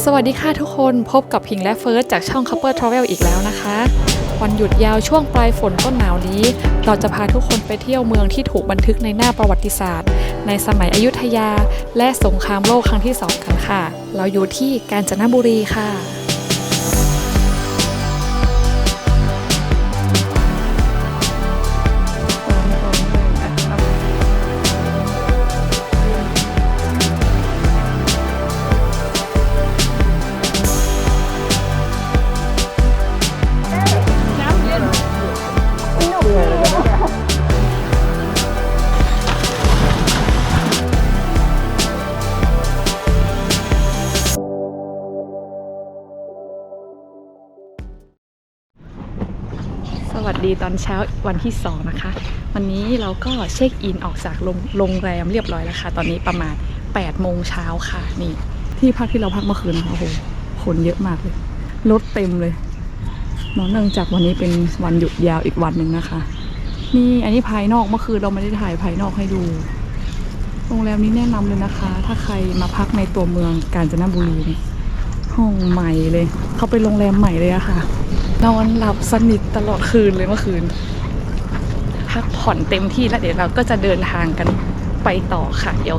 สวัสดีค่ะทุกคนพบกับพิงและเฟิร์สจากช่อง Couple Travel อีกแล้วนะคะวันหยุดยาวช่วงปลายฝนต้นหนาวนี้เราจะพาทุกคนไปเที่ยวเมืองที่ถูกบันทึกในหน้าประวัติศาสตร์ในสมัยอยุธยาและสงครามโลกครั้งที่2กันค่ะเราอยู่ที่กาญจนบุรีค่ะสวัสดีตอนเช้าวันที่2นะคะวันนี้เราก็เช็คอินออกจากโรงแรมเรียบร้อยแล้วค่ะตอนนี้ประมาณ8 โมงเช้าค่ะนี่ที่พักที่เราพักเมื่อคืนโอ้โหคนเยอะมากเลยรถเต็มเลยเนื่องจากวันนี้เป็นวันหยุดยาวอีกวันหนึ่งนะคะนี่อันนี้ภายนอกเมื่อคืนเราไม่ได้ถ่ายภายนอกให้ดูโรงแรมนี้แนะนำเลยนะคะถ้าใครมาพักในตัวเมืองกาญจนบุรีนี่ห้องใหม่เลยเขาเป็นโรงแรมใหม่เลยอะค่ะนอนหลับสนิทตลอดคืนเลยเมื่อคืนพักผ่อนเต็มที่แล้วเดี๋ยวเราก็จะเดินทางกันไปต่อค่ะเดี๋ย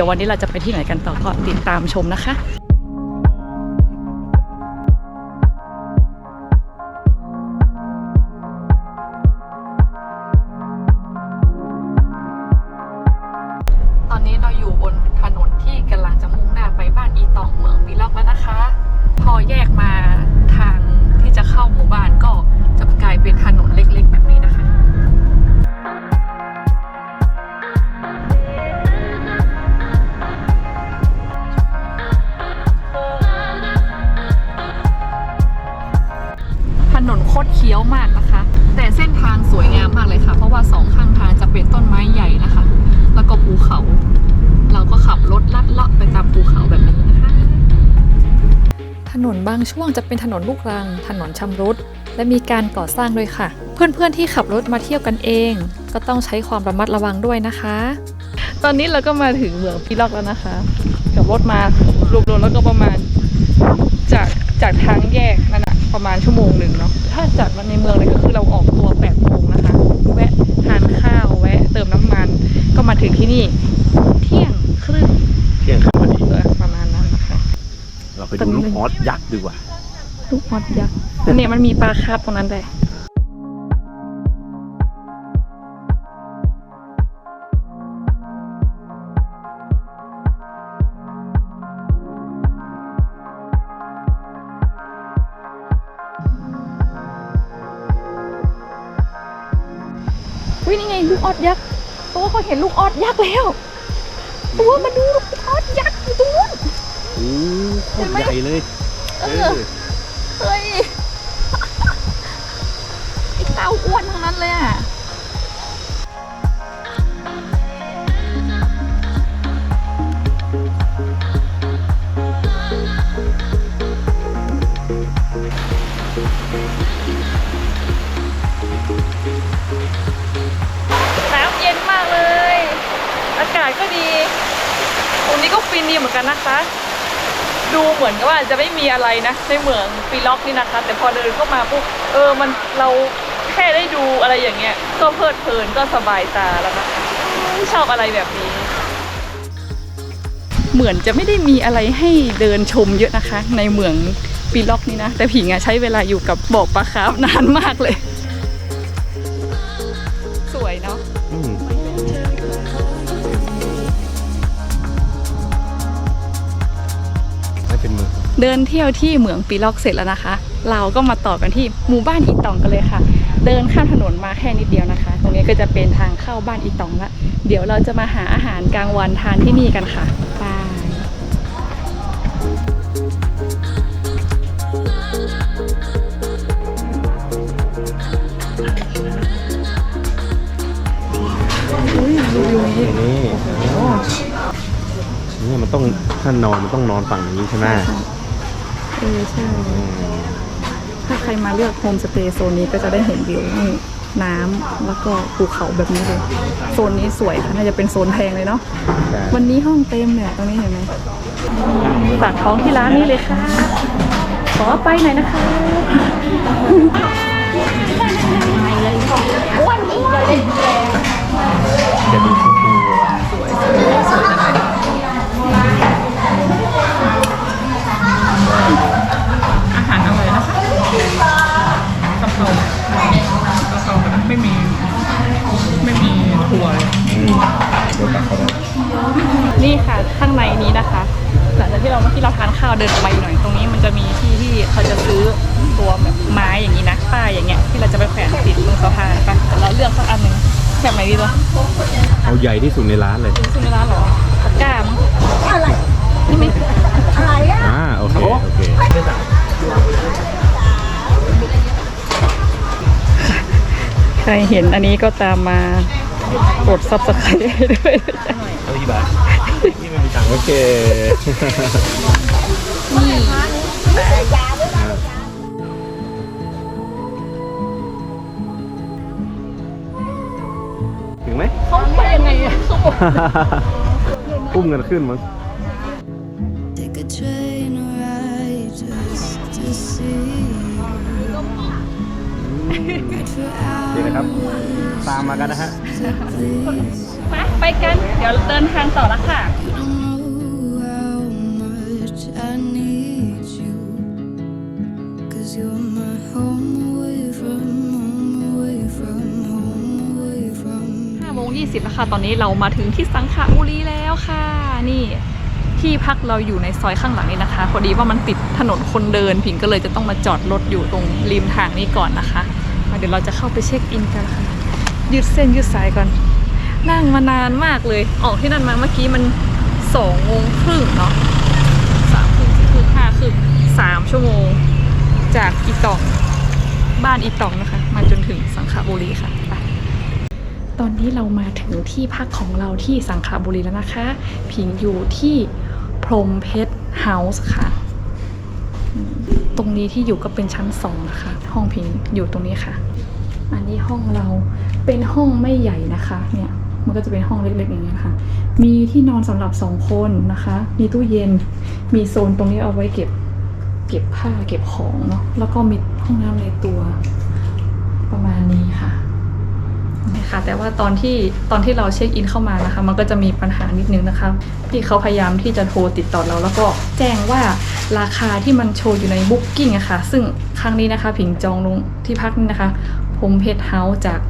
ววันนี้เราจะไปที่ไหนกันต่อก็ติดตามชมนะคะตอนนี้เราอยู่บนถนนที่กำลังจะมุ่งหน้าไปบ้านอีตองเมืองปีล็อกแล้วนะคะพอแยกมาทางที่จะเข้าหมู่บ้านก็จะกลายเป็นถนนเล็กๆแบบนี้นะคะถนนโคตรเคี้ยวมากนะคะแต่เส้นทางสวยงามมากเลยค่ะเพราะว่า2 ข้างทางจะเป็นต้นไม้ใหญ่นะคะแล้วก็ภูเขาเราก็ขับรถลัดเลาะไปตามภูเขาแบบนี้นะคะถนนบางช่วงจะเป็นถนนลูกรังถนนชำรุดและมีการก่อสร้างด้วยค่ะเพื่อนๆที่ขับรถมาเที่ยวกันเองก็ต้องใช้ความระมัดระวังด้วยนะคะตอนนี้เราก็มาถึงเมืองปีล็อกแล้วนะคะกับรถมารวมๆแล้วก็ประมาณจากทางแยกนั่นแหะประมาณชั่วโมงหนึ่งเนาะถ้าจากในเมืองเลยก็คือเราออกตัว8 โมงนะคะแวะทานข้าวแวะเติมน้ำมันก็มาถึงที่นี่เที่ยงครึ่งพอดีประมาณนั้นนะคะเราไปดูลูกออสยักษ์ดีกว่าลูกออสยักษ์เนี่ยมันมีปลาคาร์ฟตรงนั้นด้วยนี่ไงลูกออสยักษ์ตัวเขาเห็นลูกออสยักษ์แล้วตัวมาดูลูกออสยักษ์อยู่ตรงนู้นโอ้โคตรใหญ่เลยเฮ้ยไอ้เต้าอ้วนทั้งนั้นเลยอ่ะน้ำเย็นมากเลยอากาศก็ดีตรงนี้ก็ฟินดีเหมือนกันนะคะดูเหมือนกับว่าจะไม่มีอะไรนะในเมืองปีล็อกนี่นะคะแต่พอเดินเข้ามาปุ๊บมันเราแค่ได้ดูอะไรอย่างเงี้ยก็เพลิดเพลินก็สบายตาแล้วนะชอบอะไรแบบนี้เหมือนจะไม่ได้มีอะไรให้เดินชมเยอะนะคะในเมืองปีล็อกนี่นะแต่ผิงใช้เวลาอยู่กับบ่อปลาคาร์ฟนานมากเลยสวยเนาะเดินเที่ยวที่เหมืองปีล็อกเสร็จแล้วนะคะเราก็มาต่อกันที่หมู่บ้านอีตองกันเลยค่ะเดินข้ามถนนมาแค่นิดเดียวนะคะตรงนี้ก็จะเป็นทางเข้าบ้านอีตองละเดี๋ยวเราจะมาหาอาหารกลางวันทานที่นี่กันค่ะไปนี่มันต้องถ้านอนมันต้องนอนฝั่งนี้ใช่ไหมใช่ถ้าใครมาเลือกโฮมสเตย์โซนนี้ก็จะได้เห็นวิวนี่ น้ำแล้วก็ภูเขาแบบนี้เลยโซนนี้สวยค่ะน่าจะเป็นโซนแพงเลยเนาะวันนี้ห้องเต็มเนี่ยตรงนี้เห็นไหมฝากท้องที่ร้านนี้เลยค่ะขอไปหน่อยนะคะ จะดูชมพู อาหารอร่อยนะคะกะเพรแบบไม่มีถั่วเลย เดี๋ยวตักเขาได้ นี่ค่ะข้างในนี้นะคะ หลังจากที่เราเมื่อกี้เราทานข้าวเดินออกมาอีกหน่อยตรงนี้มันจะมีที่เขาจะซื้อตัวแบบไม้อย่างนี้นะป้ายอย่างเงี้ยที่เราจะไปแขวนติดตรงสะพานไปแต่เราเลือกสักอันหนึ่งแบบไหนดีตัว เอาใหญ่ที่สุดในร้านเลย ซื้อในร้านเหรอตะกร้ามั้งอะไรนี่ไหม โอเคโอเค ใครเห็นอันนี้ก็ตามมากดซับสไครต์ให้ด้วย เอาที่บ้านนี่ไม่มีตังค์โอเคถึงไหม เขาไปยังไงอะเขาบอก อุ้มกันขึ้นมั้ง Take a train ride just to see you. Ride for ดีนะครับ hours ตามมากันนะฮะ to please. ไปกัน เดี๋ยวเดินทางต่อแล้วค่ะ You don't know how much I need you. 'Cause you're my home away from home, away from home, away from. 5:20แล้วค่ะตอนนี้เรามาถึงที่สังขบุรีแล้วค่ะ นี่ที่พักเราอยู่ในซอยข้างหลังนี้นะคะพอดีว่ามันติดถนนคนเดินผิงก็เลยจะต้องมาจอดรถอยู่ตรงริมทางนี้ก่อนนะคะเดี๋ยวเราจะเข้าไปเช็คอินกันค่ะยืดเส้นยืดสายก่อนนั่งมานานมากเลยออกที่นั่นมาเมื่อกี้มัน2:30เนาะ3:30 4:30 5:30 3 ชั่วโมงจากอีตองบ้านอีตองนะคะมาจนถึงสังขบุรีค่ะไปตอนนี้เรามาถึงที่พักของเราที่สังขบุรีแล้วนะคะผิงอยู่ที่พรหมเพชรเฮาส์ค่ะตรงนี้ที่อยู่ก็เป็นชั้น2นะคะห้องผิงอยู่ตรงนี้ค่ะอันนี้ห้องเราเป็นห้องไม่ใหญ่นะคะเนี่ยมันก็จะเป็นห้องเล็กๆอย่างเงี้ยค่ะมีที่นอนสำหรับ2คนนะคะมีตู้เย็นมีโซนตรงนี้เอาไว้เก็บผ้าเก็บของเนาะแล้วก็มีห้องน้ำในตัวประมาณนี้ค่ะค่ะแต่ว่าตอนที่เราเช็คอินเข้ามานะคะมันก็จะมีปัญหานิดนึงนะคะที่เขาพยายามที่จะโทรติดต่อเราแล้วก็แจ้งว่าราคาที่มันโชว์อยู่ในบุ๊กกิ้งอะค่ะซึ่งครั้งนี้นะคะผิงจองลงที่พักนี่นะคะพรหมเพชรเฮาส์จาก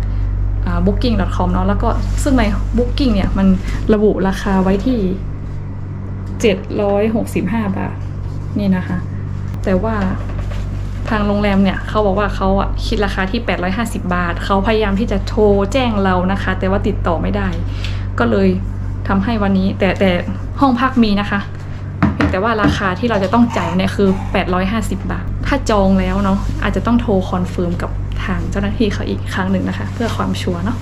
booking.com เนาะแล้วก็ซึ่งใน booking เนี่ยมันระบุราคาไว้ที่765 บาทนี่นะคะแต่ว่าทางโรงแรมเนี่ยเขาบอกว่าเขาคิดราคาที่850 บาทเขาพยายามที่จะโทรแจ้งเรานะคะแต่ว่าติดต่อไม่ได้ก็เลยทำให้วันนี้แต่ห้องพักมีนะคะเพียงแต่ว่าราคาที่เราจะต้องจ่ายเนี่ยคือ850 บาทถ้าจองแล้วเนาะอาจจะต้องโทรคอนเฟิร์มกับทางเจ้าหน้าที่เขาอีกครั้งหนึ่งนะคะเพื่อความชัวร์เนาะ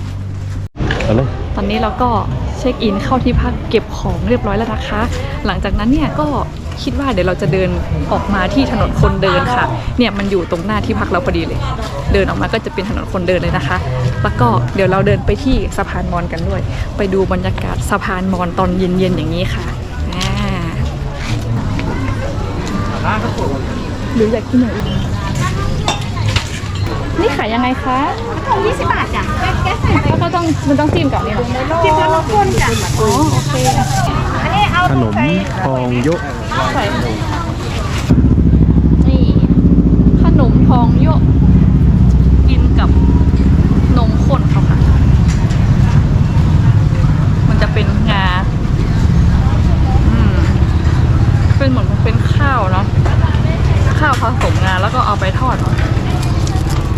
เอาเลย ตอนนี้เราก็เช็คอินเข้าที่พักเก็บของเรียบร้อยแล้วนะคะ หลังจากนั้นเนี่ยก็คิดว่าเดี๋ยวเราจะเดินออกมาที่ถนนคนเดินค่ะเนี่ยมันอยู่ตรงหน้าที่พักเราพอดีเลยเดินออกมาก็จะเป็นถนนคนเดินเลยนะคะแล้วก็เดี๋ยวเราเดินไปที่สะพานมอญกันด้วย ไปดูบรรยากาศสะพานมอญตอนเย็นๆอย่างนี้ค่ะหรืออยากกินอะไรอีกนี่ขายยังไงคะ20 บาทจ้ะแล้วก็มันต้องจิ้มกับนี่หรอจิ้มกับน้ำข้นจ้ะอ๋อโอเคอันนี้เอา ขนมทองยก ใส่นี่ขนมทองโยกกินกับนมข้นเขาค่ะมันจะเป็นงาเป็นเหมือนเป็นข้าวเนาะข้าวผสมงาแล้วก็เอาไปทอด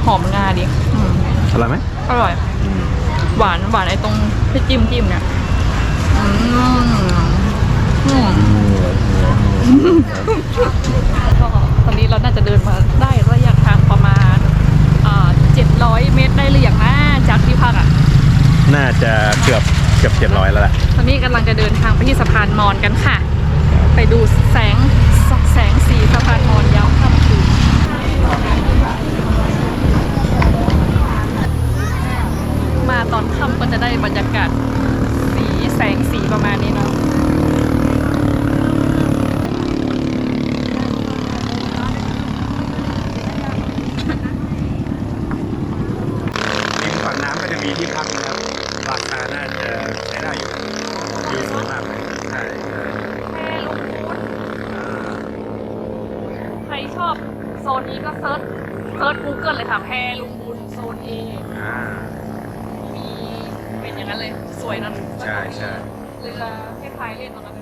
หอมงาดิอร่อยไหม อร่อยหวานไอ้ตรงที่จิ้มเนี่ยก็ตอนนี้เราน่าจะเดินมาได้ระยะทางประมาณ700 เมตรได้หรือยังนะจากที่พักอ่ะน่าจะเกือบ700แล้วแหละ ตอนนี้กำลังจะเดินทางไปที่สะพานมอญกันค่ะไปดูแสงสีสะพานมอญยาวค่ำคืน อบโซนนี้ก็เซิร์ชGoogle เลยค่ะแพลุงบุญโซน A มีเป็นอย่างนั้นเลยสวยนะ ใช่ใช่ เรือให้พายเล่นตรงนั้น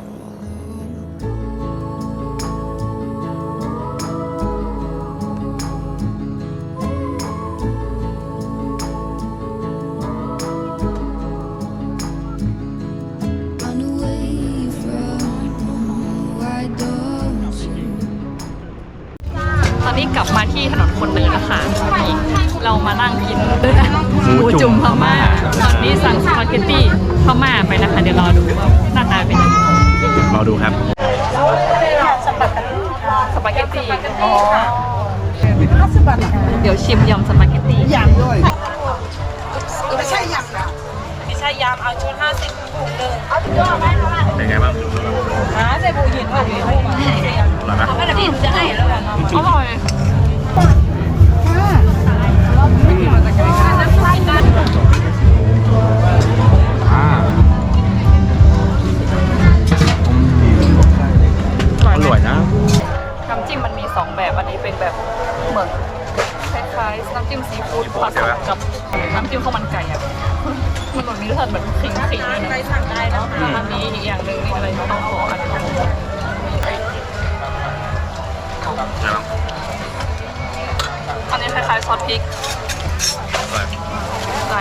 Run away from home. Why don't you? ตอนนี้กลับมาที่ถนนคนเดินแล้วค่ะนี่เรามานั่งกินหมูจุ่มพม่าตอนนี้สั่งสปาเกตตี้พม่าไปนะคะเดี๋ยวรอดูว่าหน้าตาเป็นยังไง รอดูครับ สปาเกตตี้อ๋อเดี๋ยวชิมยำสปาเกตตี้ ไม่ใช่ยำเอาชุด50ถุงเลย เป็นไงบ้าง ใส่บูหินเอาอยู่ในตู้ อร่อยไหม ก็จะจะให้แล้วกัน อร่อย อ่าอร่อยนะ น้ำจิ้มมันมี2แบบอันนี้เป็นแบบเหมือนคล้ายๆน้ำจิ้มซีฟู้ดผสมกับน้ำจิ้มข้าวมันไก่อะมันเหมือนมีรสชาติเหมือนขิงๆเลยนะ ไปสั่งได้นะ อันนี้อีกอย่างหนึ่งนี่อะไรต้องขออันนี้ ใช่ไหม อันนี้คล้ายๆซอสพริก อร่อย ใช่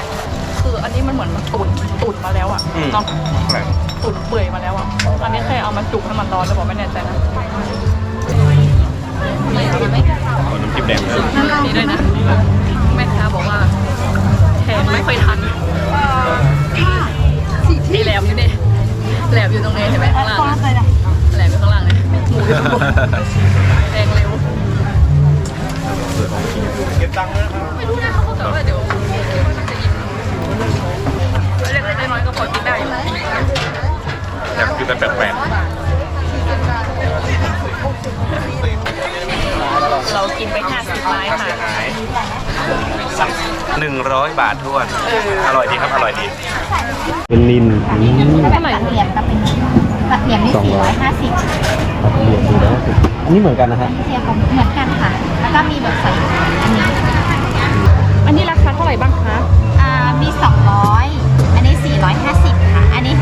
คืออันนี้มันเหมือนมันตุ๋นมาแล้วอะเนาะ อร่อย ตุ๋นเปื่อยมาแล้วอะอันนี้แค่เอามาจุ่มให้มันร้อนแล้วบอกไม่แน่ใจนะ เอาน้ำจิ้มแดงเลย นี่ด้วยนะแม่ค้าบอกว่าแทงไม่ค่อยทันนี่แหลมอยู่นี่แหลมอยู่ตรงนี้เห็นไหมข้างล่างนะแหลมอยู่ข้างล่างเลยหมูอยู่ข้างบนแทงเร็ว เก็บตังค์ด้วยนะครับ ไม่รู้นะเขาก็แต่ว่าเดี๋ยวจะหยิบเล็กๆน้อยๆก็พอกินได้อยู่ อยากกินแบบแปลก เรากินไป50ไม้ค่ะ สัก100 บาททวนอร่อยดีครับ อร่อยดี เป็นนิน เท่าไหร่ เหรียญก็เป็นกระเทียมนี่450 เหรียญดูแล้วอันนี้เหมือนกันนะฮะ กระเทียมของเหมือนกันค่ะ แล้วก็มีแบบใส่อันนี้ อันนี้ราคาเท่าไหร่บ้างคะ มี 200 อันนี้ 450 ค่ะ อันนี้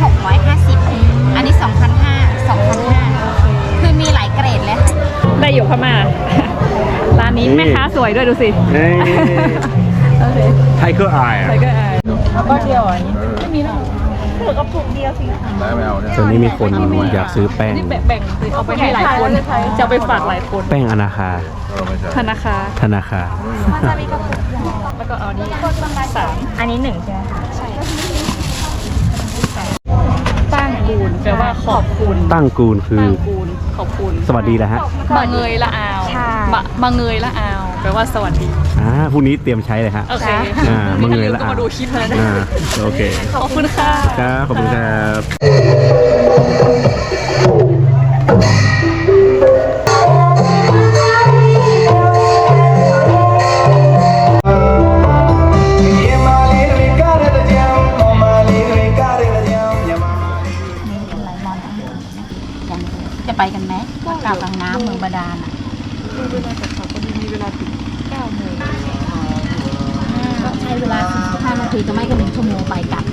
650 อันนี้ 2,500 คือมีหลายเกรดเลยค่ะ ได้อยู่พม่า ร้านนี้แม่ค้าสวยด้วยดูสิ เฮ้ย โอเค ไทเกอร์อาย ใครก็อาย ก็เดียวอันนี้ ไม่มีแล้ว เหลือก็ถุงเดียวสิ ได้ไม่เอาเนี่ย ตอนนี้มีคนอยากซื้อแป้ง นี่แบ่งๆสิเอาไปให้หลายคน จะเอาไปฝากหลายคน แป้งอนาคา ธนาคาร ธนาคาร แล้วก็เอานี่3 อันนี้1ใช่ไหมคะ ตั้งกูลแปลว่าขอบคุณ ตั้งกูลคือ ตั้งกูลขอบคุณ สวัสดีแล้วฮะ บะเงยละอาวบะเงยละอาวแปลว่าสวัสดี พรุ่งนี้เตรียมใช้เลยฮะ โอเค มะเงยละ ก็ อาว มาดูคลิปเลยนะ โอเค ขอบคุณค่ะ ครับขอบคุณครับ จะไปกันไหมกลับกับน้ำเมืองบาดาลอ่ะ มีเวลาถึง9 โมง ก็ใช้เวลา45 นาทีจะไม่ก็1 ชั่วโมงไปกลับ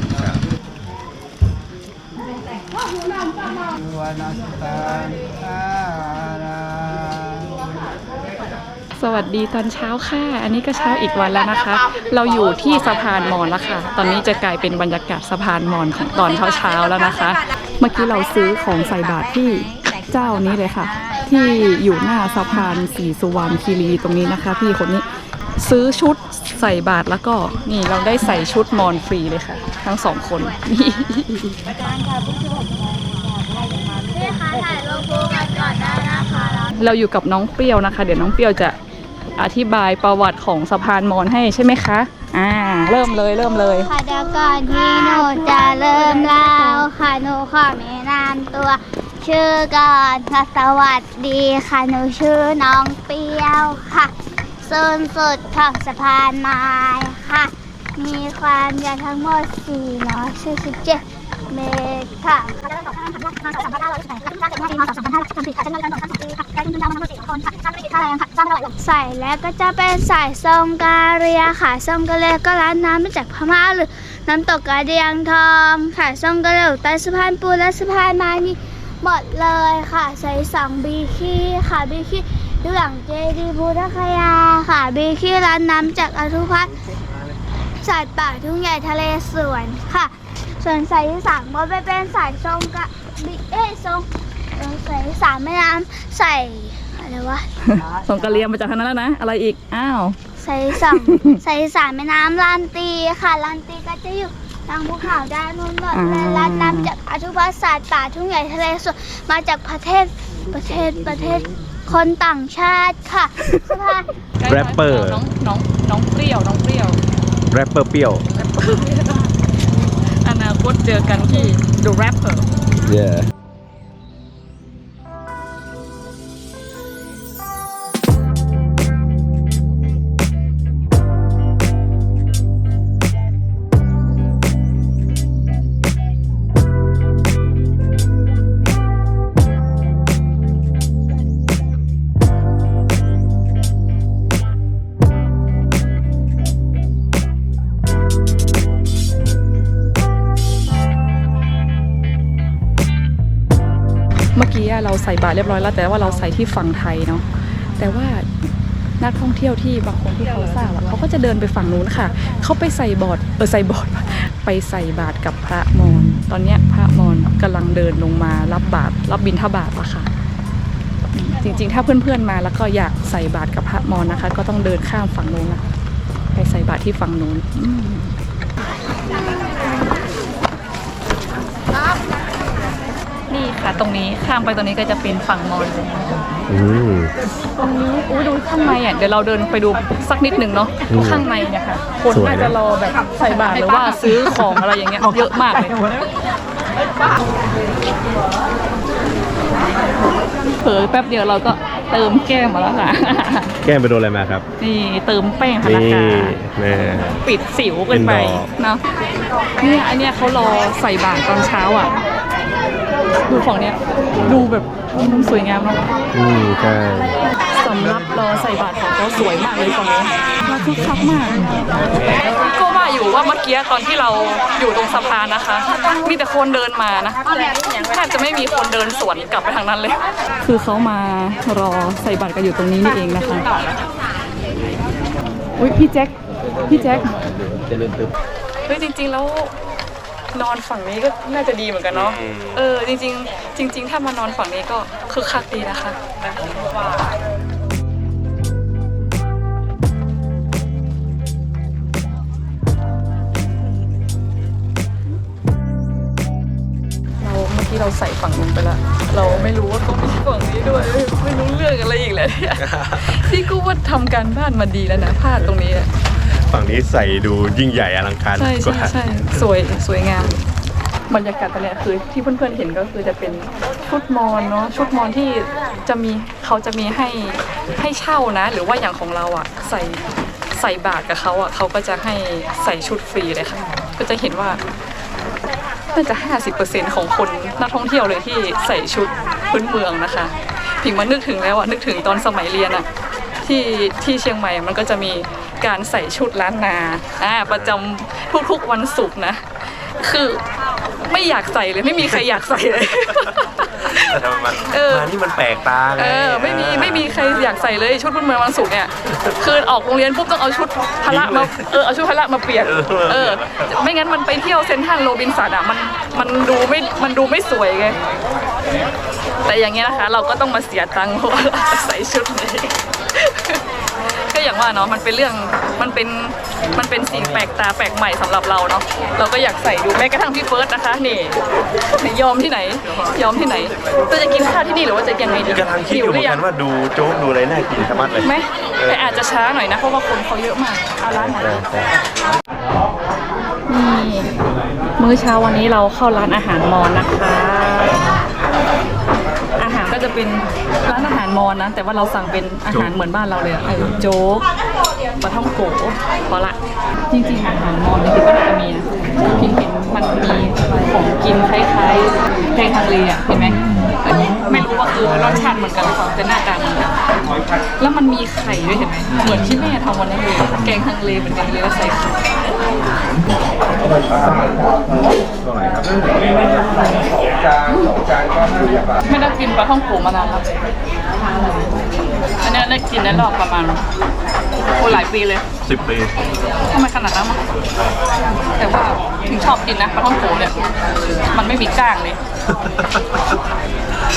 สวัสดีตอนเช้าค่ะ อันนี้ก็เช้าอีกวันแล้วนะคะ เราอยู่ที่สะพานมอญแล้วค่ะ ตอนนี้จะกลายเป็นบรรยากาศสะพานมอญของตอนเช้าๆแล้วนะคะ เมื่อกี้เราซื้อของใส่บาตรที่เจ้านี้เลยค่ะ ที่อยู่หน้าสะพานศรีสุวรรณคีรีตรงนี้นะคะ พี่คนนี้ซื้อชุดใส่บาตรแล้วก็นี่เราได้ใส่ชุดมอญฟรีเลยค่ะ ทั้ง2 คนนี่ เราอยู่กับน้องเปรี้ยวนะคะ เดี๋ยวน้องเปรี้ยวจะอธิบายประวัติของสะพานมอญให้ใช่ไหมคะเริ่มเลย ค่ะเดี๋ยวก่อนที่หนูจะเริ่มเล่าค่ะหนูขอแนะนำตัว ชื่อก่อนค่ะสวัสดีค่ะหนูชื่อน้องเปรี้ยวค่ะส่วนสุดของสะพานไม้ค่ะ มีความยาวทั้งหมด447 เมตรค่ะ นค่ะค่าไม่ติดค่าแรงค่ะค่าไม่เท่าไหร่หรอกใส่แล้วก็จะเป็นสายทรงกาเรียค่ะทรงกาเรียก็ร้านน้ำมาจากพม่าหรือน้ำตกกระเดียงทองค่ะทรงกาเรียอยู่ใต้สะพานปูนและสะพานไม้นี่หมดเลยค่ะใส่2บีคีค่ะบีคีดูหลังเจดีย์พุทธคยาค่ะบีคีร้านน้ำจากอนุพัฒน์สัตว์ป่าทุ่งใหญ่ทะเลสวนค่ะส่วนสายที่3ก็ไปเป็นสายทรงกะทรงสายที่3แม่น้ำใส่อะไรวะ ส่งกระเลียมมาจากทางนั้นแล้วนะอะไรอีกอ้าว ใส่ใส่สารแม่น้ำลานตีค่ะลานตีก็จะอยู่ทางภูเขาด้านนู้นหมดเลยลานน้ำจากอนุพัฒน์ศาสตร์ป่าทุ่งใหญ่ทะเลสวนมาจากประเทศคนต่างชาติค่ะสะพาน แรปเปอร์ น้องเปรี้ยวแรปเปอร์เปรี้ยว อนาคตเจอกันที่ The Rapper yeah เมื่อกี้เราใส่บาตรเรียบร้อยแล้วแต่ว่าเราใส่ที่ฝั่งไทยเนาะแต่ว่านักท่องเที่ยวที่บางคนที่เขาทราบเขาก็จะเดินไปฝั่งนู้นค่ะเขาไปใส่บาตรไปใส่บาตรกับพระมอญตอนนี้พระมอญกำลังเดินลงมารับบิณฑบาตอะค่ะจริงๆถ้าเพื่อนๆมาแล้วก็อยากใส่บาตรกับพระมอญนะคะก็ต้องเดินข้ามฝั่งนู้นนะไปใส่บาตรที่ฝั่งนู้นนี่ค่ะตรงนี้ข้ามไปตรงนี้ก็จะเป็นฝั่งมอญตรงนี้ดูข้างในอ่ะเดี๋ยวเราเดินไปดูสักนิดหนึ่งเนาะข้างในเนี่ยค่ะคนน่าจะรอแบบใส่บาตรหรือว่าซื้อของอะไรอย่างเงี้ยเยอะมากเลยเผลอแป๊บเดียวเราก็เติมแก้มมาแล้วค่ะ แก้มไปโดนอะไรมาครับ นี่เติมแป้งพนักงาน แม่ ปิดสิวกันไปเนาะเนี่ยอันเนี้ยเขารอใส่บาตรตอนเช้าอ่ะดูฝั่งเนี้ยดูแบบสวยงามเนาะใช่ สำหรับรอใส่บาตรของเขาสวยมากเลยฝั่งนี้มาคึกคักมากก็ว่าอยู่ว่าเมื่อกี้ตอนที่เราอยู่ตรงสะพานนะคะมีแต่คนเดินมานะแทบจะไม่มีคนเดินสวนกลับไปทางนั้นเลยคือเขามารอใส่บาตรกันอยู่ตรงนี้นี่เองนะคะอุ้ยพี่แจ็คเฮ้ยจริงๆแล้วนอนฝั่งนี้ก็น่าจะดีเหมือนกันเนาะจริงถ้ามานอนฝั่งนี้ก็คึกคักดีนะคะเมื่อกี้เราใส่ฝั่งนู้นไปแล้วเราไม่รู้ว่าต้องมีฝั่งนี้ด้วยไม่รู้เรื่องอะไรอีกแล้วเนี่ยพี่กูว่าทำการบ้านมาดีแล้วนะพลาดตรงนี้ฝั่งนี้ใส่ดูยิ่งใหญ่อลังการกว่า ใช่สวยงามบรรยากาศตอนนี้คือที่เพื่อนๆเห็นก็คือจะเป็นชุดมอญเนาะชุดมอญที่เขาจะมีให้เช่านะหรือว่าอย่างของเราอ่ะใส่บาตรกับเขาอ่ะเขาก็จะให้ใส่ชุดฟรีเลยค่ะก็จะเห็นว่าน่าจะ 50% ของคนนักท่องเที่ยวเลยที่ใส่ชุดพื้นเมืองนะคะพิงมานึกถึงแล้วอ่ะนึกถึงตอนสมัยเรียนอ่ะที่เชียงใหม่มันก็จะมีการใส่ชุดล้านนาประจำทุกๆวันศุกร์นะคือไม่อยากใส่เลยไม่มีใครอยากใส่เลยแต่ทำไมมันนี่มันแปลกตาไงไม่มีใครอยากใส่เลยชุดพื้นเมืองวันศุกร์เนี่ยคือออกโรงเรียนปุ๊บต้องเอาชุดพละมาเอาชุดพละมาเปลี่ยนไม่งั้นมันไปเที่ยวเซ็นทรัลโรบินสันอ่ะมันดูไม่สวยไงแต่อย่างเงี้ยนะคะเราก็ต้องมาเสียตังค์เพราะว่าใส่ชุดนี้ก็อย่างว่าเนาะมันเป็นสิ่งแปลกตาแปลกใหม่สำหรับเราเนาะเราก็อยากใส่ดูแม้กระทั่งพี่เฟิร์สนะคะนี่ยอมที่ไหนจะกินข้าวที่นี่หรือว่าจะยังไงดีกำลังคิดอยู่เหมือนกันว่าดูโจ๊กดูอะไรน่ากินสมัดเลยไหมแต่อาจจะช้าหน่อยนะเพราะว่าคนเขาเยอะมากเอาร้านไหนนี่มื้อเช้าวันนี้เราเข้าร้านอาหารมอญนะคะอาหารก็จะเป็นร้านอาหารมอญนะแต่ว่าเราสั่งเป็นอาหารเหมือนบ้านเราเลยโจ๊กปลาท่องโกพอละจริงๆอาหารมอญจริงๆก็จะมีพิงเห็นมันมีของกินคล้ายๆแกงฮังเลอ่ะเห็นไหมไม่รู้ว่าคือรสชาติเหมือนกันหรือเปล่าแต่หน้าตาเหมือนกัน แล้วมันมีไข่ด้วยเห็นไหมเหมือนที่แม่ทำวันนั้นเลยแกงฮังเลเหมือนกันเลยแล้วใส่ไข่ ตัวไหนครับจาน2 จานก็50 บาท ไม่ได้กินปลาท่องโกมานานแล้วอันนี้ได้กินในรอบประมาณหลายปีเลย 10 ปี ทำไมขนาดนั้นมั้งแต่ว่าถึงชอบกินนะปลาท่องโกเนี่ยมันไม่มีก้างเลย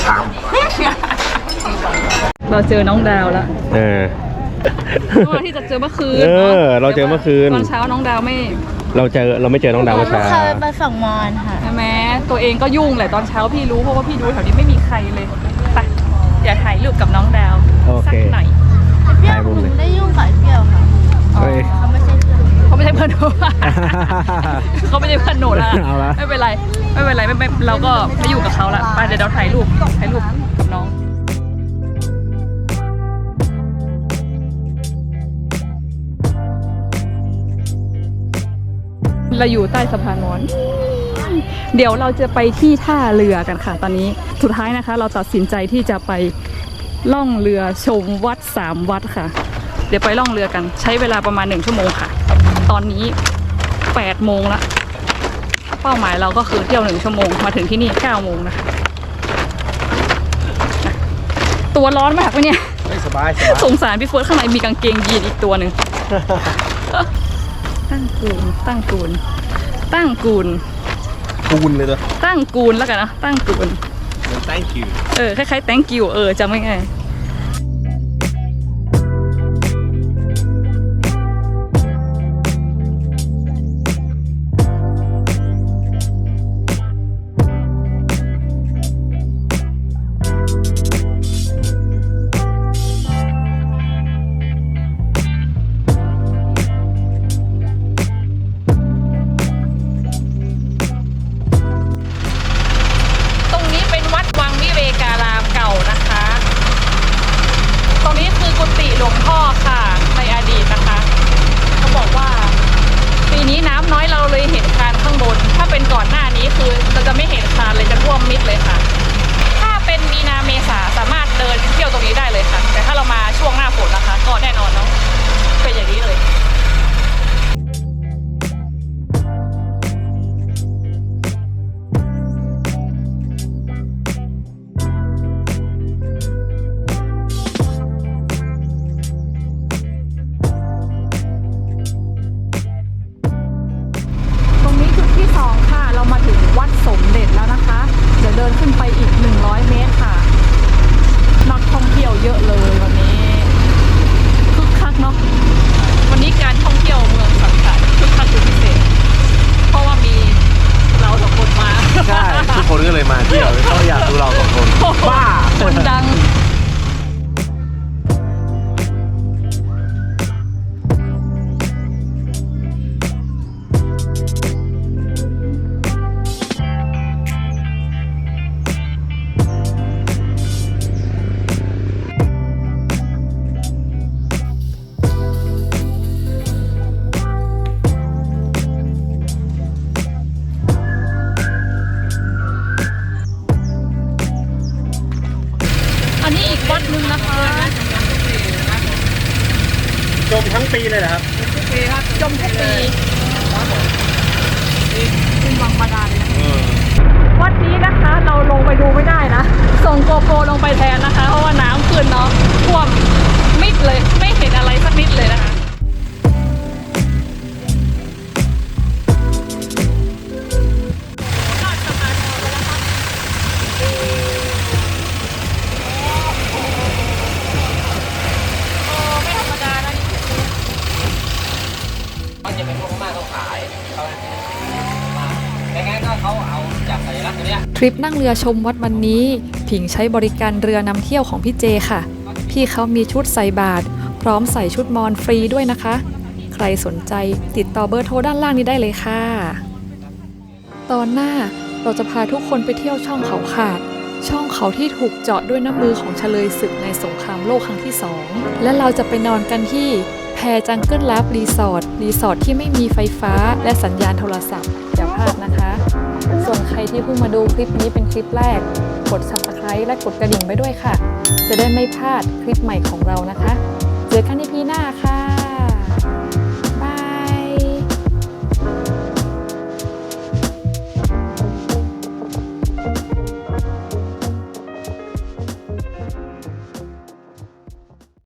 ถาม เราเจอน้องดาวแล้ว เออ ตัวที่จะเจอเมื่อคืน เราเจอเมื่อคืน ตอนเช้าน้องดาวไม่ เราไม่เจอน้องดาวเมื่อเช้า เคยไปฝั่งมอนค่ะ ใช่ไหมตัวเองก็ยุ่งแหละตอนเช้าพี่รู้เพราะว่าพี่ดูแถวนี้ไม่มีใครเลยไปอย่าถ่ายรูปกับน้องดาว โอ สั เค กหน่อย เปรี้ยวหนูได้ยุ่งกับเปรี้ยวค่ะ เฮ้ย เขาไม่ใช่เพื่อน เขาไม่ใช่เพื่อนหนู เขาไม่ใช่เพื่อนหนูละ เอาละ ไม่เป็นไรไม่เราก็ไม่อยู่กับเขาละไปเดี๋ยวเราถ่ายรูปกับน้องเราอยู่ใต้สะพานมอนเดี๋ยวเราจะไปที่ท่าเรือกันค่ะตอนนี้สุดท้ายนะคะเราตัดสินใจที่จะไปล่องเรือชมวัด3 วัดค่ะ เดี๋ยวไปล่องเรือกันใช้เวลาประมาณ1 ชั่วโมงค่ะตอนนี้8 โมงละเป้าหมายเราก็คือเที่ยว1 ชั่วโมงมาถึงที่นี่9 โมงนะคะตัวร้อนมากวะเนี่ย สบาย สงสารพี่เฟิร์สข้างในมีกางเกงยีนอีกตัวหนึ่ง ตั้งกูนกูนเลยตัว ตั้งกูนแล้วกันนะตั้งกูน thank you คล้ายๆ thank you จำไม่ง่ายตรงนี้เป็นวัดวังวิเวการามเก่านะคะ ตรงนี้คือกุฏิหลวงพ่อค่ะในอดีตนะคะเขาบอกว่าปีนี้น้ำน้อยเราเลยเห็นคานข้างบนถ้าเป็นก่อนหน้านี้คือเราจะไม่เห็นคานเลยจะท่วมมิดเลยค่ะ ถ้าเป็นมีนาเมษาสามารถเดินเที่ยวตรงนี้ได้เลยค่ะแต่ถ้าเรามาช่วงหน้าฝนนะคะก็แน่นอนเนาะเป็นอย่างนี้เลยตรงนี้จุดที่2ค่ะเรามาถึงวัดสมเด็จแล้วนะคะเดี๋ยวเดินขึ้นไปอีก100 เมตรค่ะนักท่องเที่ยวเยอะเลยวันนี้คึกคักเนาะวันนี้การท่องเที่ยวเมืองสังขารคึกคักเป็นพิเศษเพราะว่ามีเรา2 คนมา ใช่ทุกคนก็เลยมาเที่ยวเขาอยากดูเรา2 คนบ้า คนดังอันนี้อีกวัดหนึ่งนะคะ จมทั้งปีเลยเหรอครับ จมทุกปีเป็นวังบาดาลเลยนะวัดนี้นะคะเราลงไปดูไม่ได้นะส่งโกโปรลงไปแทนนะคะเพราะว่าน้ำขึ้นเนาะท่วมมิดเลยไม่เห็นอะไรสักนิดเลยนะคะไม่ธรรมดานะ จะเป็นพวกมากเขาขายเขาแต่งั้นก็เขาเอาจากสัญลักษณ์ตัวเนี้ย ทริปนั่งเรือชมวัดวันนี้ผิงใช้บริการเรือนำเที่ยวของพี่เจค่ะพี่เขามีชุดใส่บาตรพร้อมใส่ชุดมอญฟรีด้วยนะคะ ใครสนใจติดต่อเบอร์โทรด้านล่างนี้ได้เลยค่ะ ตอนหน้าเราจะพาทุกคนไปเที่ยวช่องเขาขาด ช่องเขาที่ถูกเจาะด้วยน้ำมือของเฉลยศึกในสงครามโลกครั้งที่ 2 และเราจะไปนอนกันที่แพจังเกิลลับรีสอร์ทที่ไม่มีไฟฟ้าและสัญญาณโทรศัพท์อย่าพลาดนะคะ ส่วนใครที่เพิ่งมาดูคลิปนี้เป็นคลิปแรกกด Subscribe Subscribe และกดกระดิ่งไปด้วยค่ะ จะได้ไม่พลาดคลิปใหม่ของเรานะคะ เจอกันในพีหน้าค่ะ